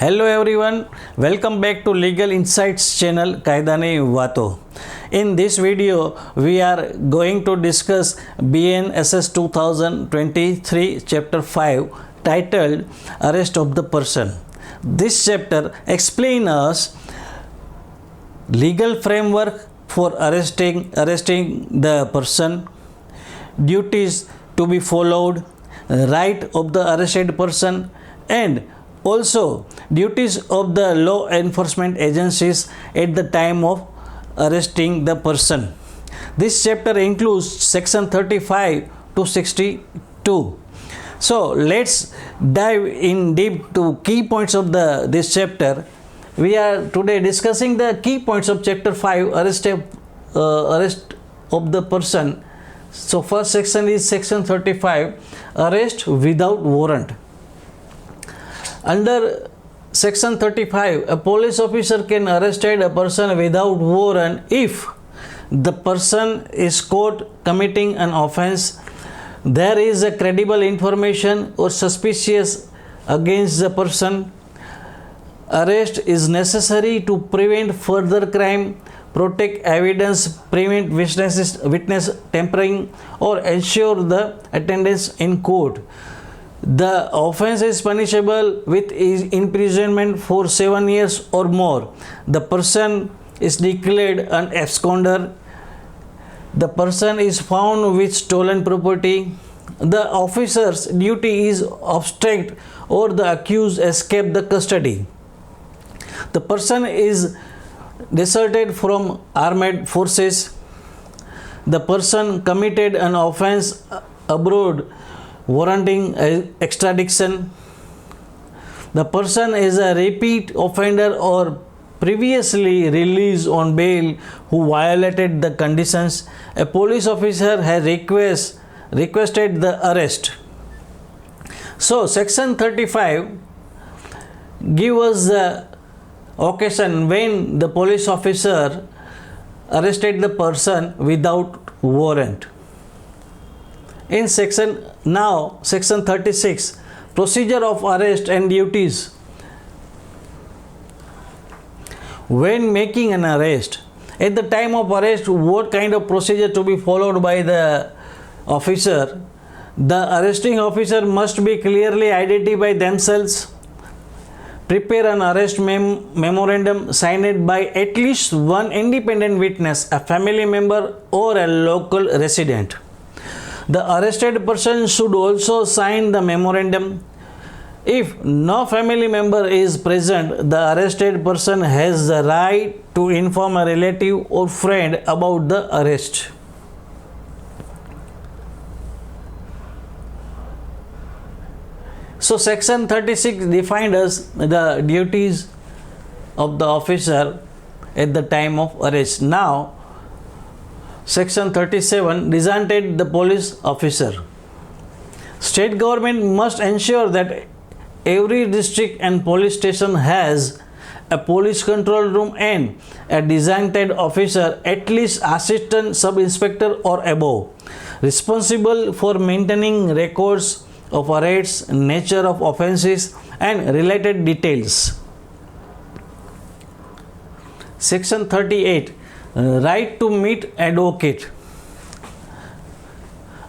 Hello everyone, welcome back to Legal Insights channel Kaydanivato. In this video, we are going to discuss BNSS 2023 Chapter 5 titled Arrest of the Person. This chapter explains us legal framework for arresting the person, duties to be followed, right of the arrested person, and also duties of the law enforcement agencies at the time of arresting the person. This chapter includes section 35 to 62. So let's dive in deep to key points of this chapter. We are today discussing the key points of chapter 5, arrest of the person. So first section is section 35, arrest without warrant. Under section 35, a police officer can arrest a person without warrant if the person is caught committing an offense, there is a credible information or suspicious against the person, arrest is necessary to prevent further crime, protect evidence, prevent witness tampering, or ensure the attendance in court. The offense is punishable with imprisonment for 7 years or more. The person is declared an absconder. The person is found with stolen property. The officer's duty is obstruct or the accused escape the custody. The person is deserted from armed forces. The person committed an offense abroad warranting extradition. The person is a repeat offender or previously released on bail who violated the conditions. A police officer has requested the arrest. So section 35 gives us the occasion when the police officer arrested the person without warrant. In section 36, procedure of arrest and duties. When making an arrest, at the time of arrest, what kind of procedure to be followed by the officer? The arresting officer must be clearly identify themselves, prepare an arrest memorandum signed by at least one independent witness, a family member or a local resident. The arrested person should also sign the memorandum. If no family member is present, the arrested person has the right to inform a relative or friend about the arrest. So section 36 defined as the duties of the officer at the time of arrest. Now section 37 designated the police officer. State government must ensure that every district and police station has a police control room and a designated officer, at least assistant sub-inspector or above, responsible for maintaining records of arrests, nature of offences and related details. Section 38, right to meet advocate.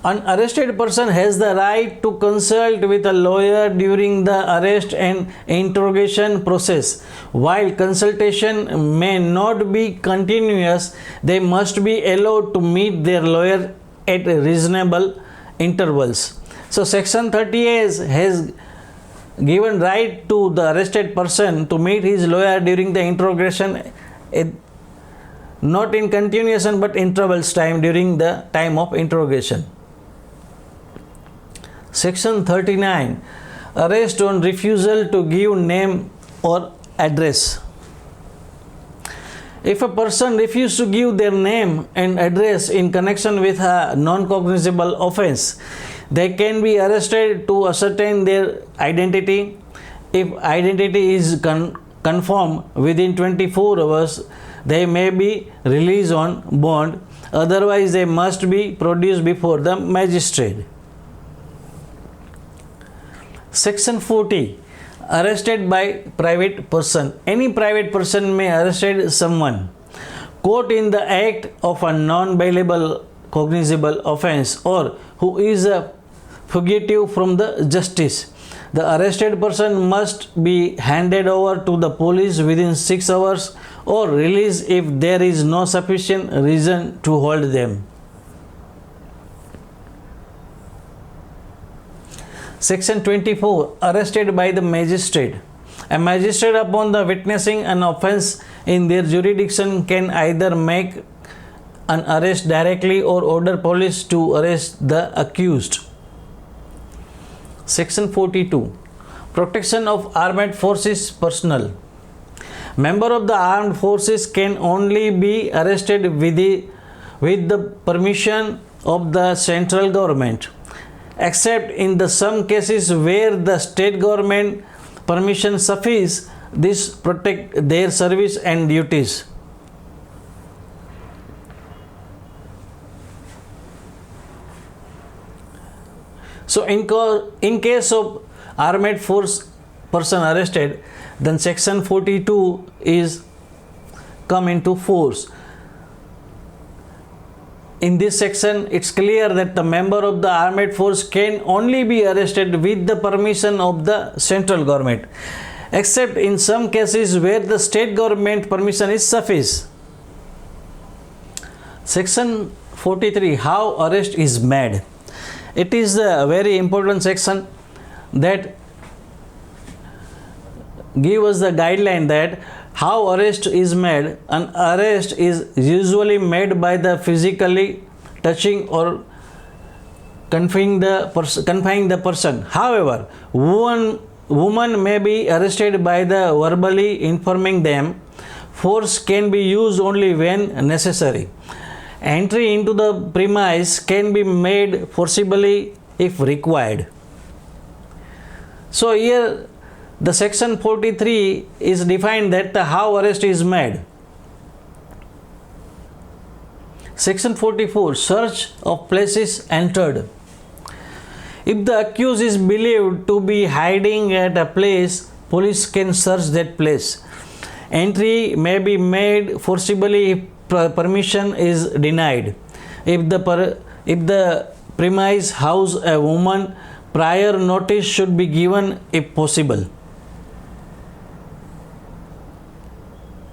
An arrested person has the right to consult with a lawyer during the arrest and interrogation process. While consultation may not be continuous, they must be allowed to meet their lawyer at reasonable intervals. So section 38 has given right to the arrested person to meet his lawyer during the interrogation, not in continuation but intervals time during the time of interrogation. Section 39, arrest on refusal to give name or address. If a person refuses to give their name and address in connection with a non-cognizable offense, they can be arrested to ascertain their identity. If identity is confirmed within 24 hours, they may be released on bond. Otherwise, they must be produced before the magistrate. Section 40, arrested by private person. Any private person may arrest someone caught in the act of a non-bailable cognizable offence or who is a fugitive from the justice. The arrested person must be handed over to the police within 6 hours or released if there is no sufficient reason to hold them. Section 24. Arrested by the magistrate. A magistrate, upon the witnessing an offence in their jurisdiction, can either make an arrest directly or order police to arrest the accused. Section 42. Protection of armed forces personnel. Member of the armed forces can only be arrested with the permission of the central government, except in the some cases where the state government permission suffice. This protect their service and duties. So in case of armed force person arrested, then section 42 is come into force. In this section, it's clear that the member of the armed force can only be arrested with the permission of the central government, except in some cases where the state government permission is sufficient. Section 43. How arrest is made. It is a very important section that gives us the guideline that how arrest is made. An arrest is usually made by the physically touching or confining the person. However, woman may be arrested by the verbally informing them. Force can be used only when necessary. Entry into the premise can be made forcibly if required. So here the section 43 is defined that how arrest is made. Section 44. Search of places entered. If the accused is believed to be hiding at a place, police can search that place. Entry may be made forcibly if permission is denied. If the premise house a woman, prior notice should be given if possible.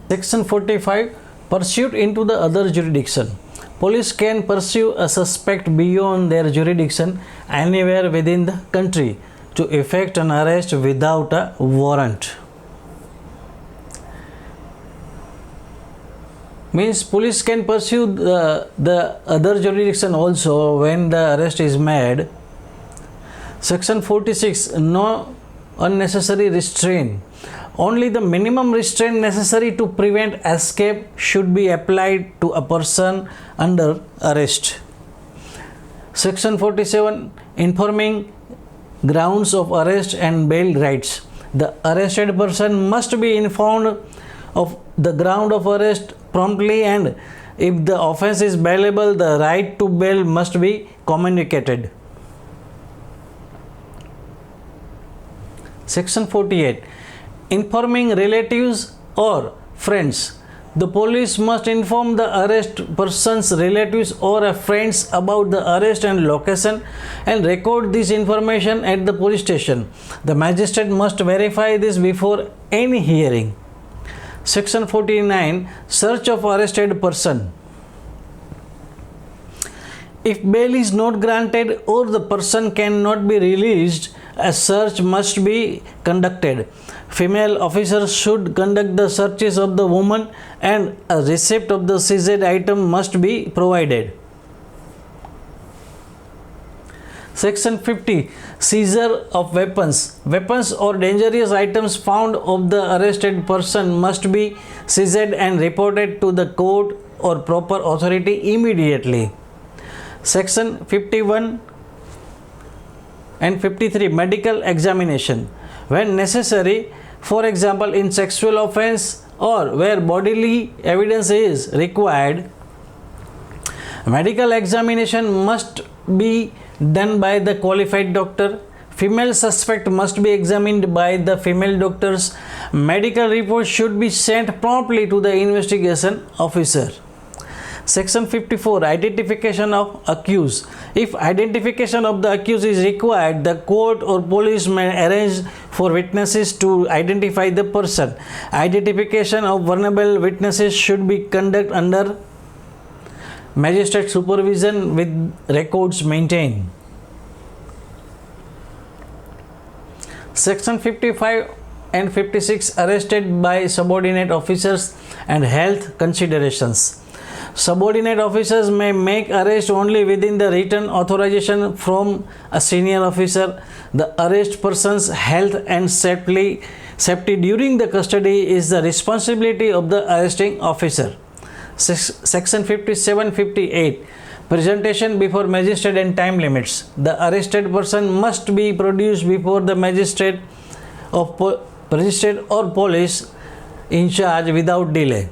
Section 45. Pursuit into the other jurisdiction. Police can pursue a suspect beyond their jurisdiction anywhere within the country to effect an arrest without a warrant. Means police can pursue the other jurisdiction also when the arrest is made. Section 46. No unnecessary restraint. Only the minimum restraint necessary to prevent escape should be applied to a person under arrest. Section 47. Informing grounds of arrest and bail rights. The arrested person must be informed of the ground of arrest promptly, and if the offence is bailable, the right to bail must be communicated. Section 48. Informing relatives or friends. The police must inform the arrest person's relatives or friends about the arrest and location and record this information at the police station. The magistrate must verify this before any hearing. Section 49. Search of arrested person. If bail is not granted or the person cannot be released, a search must be conducted. Female officers should conduct the searches of the woman and a receipt of the seized item must be provided. Section 50. Seizure of weapons. Weapons or dangerous items found of the arrested person must be seized and reported to the court or proper authority immediately. Section 51 and 53. Medical examination. When necessary, for example in sexual offence or where bodily evidence is required, medical examination must be done by the qualified doctor. Female suspect must be examined by the female doctors. Medical report should be sent promptly to the investigation officer. Section 54, identification of accused. If identification of the accused is required, the court or police may arrange for witnesses to identify the person. Identification of vulnerable witnesses should be conducted under magistrate supervision with records maintained. Section 55 and 56, arrested by subordinate officers and health considerations. Subordinate officers may make arrest only within the written authorization from a senior officer. The arrest person's health and safety during the custody is the responsibility of the arresting officer. Section 57-58, presentation before magistrate and time limits. The arrested person must be produced before the magistrate or police in charge without delay.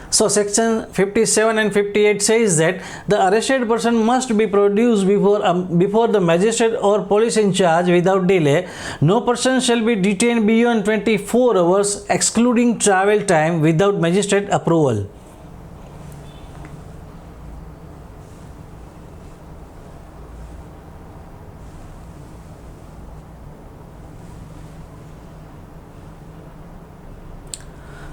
So section 57 and 58 says that the arrested person must be produced before the magistrate or police in charge without delay. No person shall be detained beyond 24 hours excluding travel time without magistrate approval.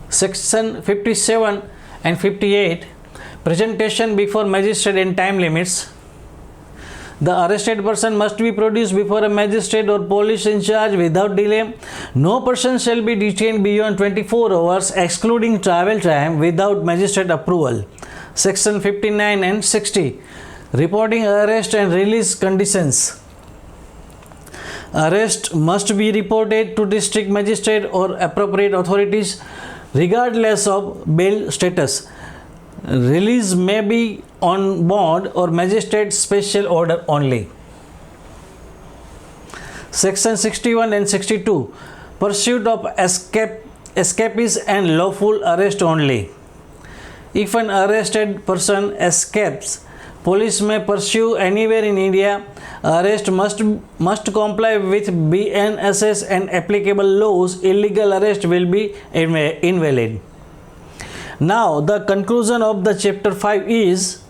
Section 57 and 58, presentation before magistrate and time limits. The arrested person must be produced before a magistrate or police in charge without delay. No person shall be detained beyond 24 hours excluding travel time without magistrate approval. Section 59 and 60, reporting arrest and release conditions. Arrest must be reported to district magistrate or appropriate authorities regardless of bail status. Release may be on bond or magistrate special order only. Section 61 and 62, pursuit of escapees and lawful arrest only. If an arrested person escapes, police may pursue anywhere in India. Arrest must comply with BNSS and applicable laws. Illegal arrest will be invalid. Now the conclusion of the chapter 5 is,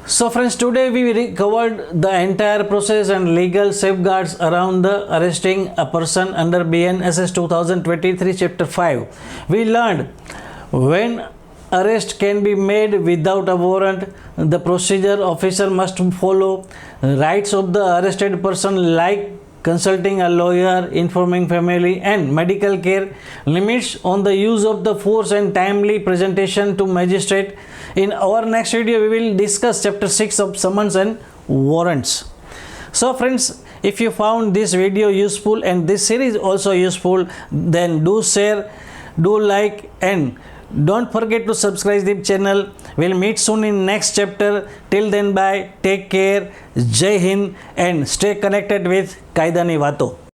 so friends, today we covered the entire process and legal safeguards around the arresting a person under BNSS 2023 chapter 5. We learned when arrest can be made without a warrant, the procedure officer must follow, rights of the arrested person like consulting a lawyer, informing family and medical care, limits on the use of the force and timely presentation to magistrate. In our next video we will discuss chapter 6 of summons and warrants. So friends, if you found this video useful and this series also useful, then do share, do like and don't forget to subscribe the channel. We'll meet soon in next chapter. Till then, bye. Take care. Jai Hind and stay connected with Kaydanivato.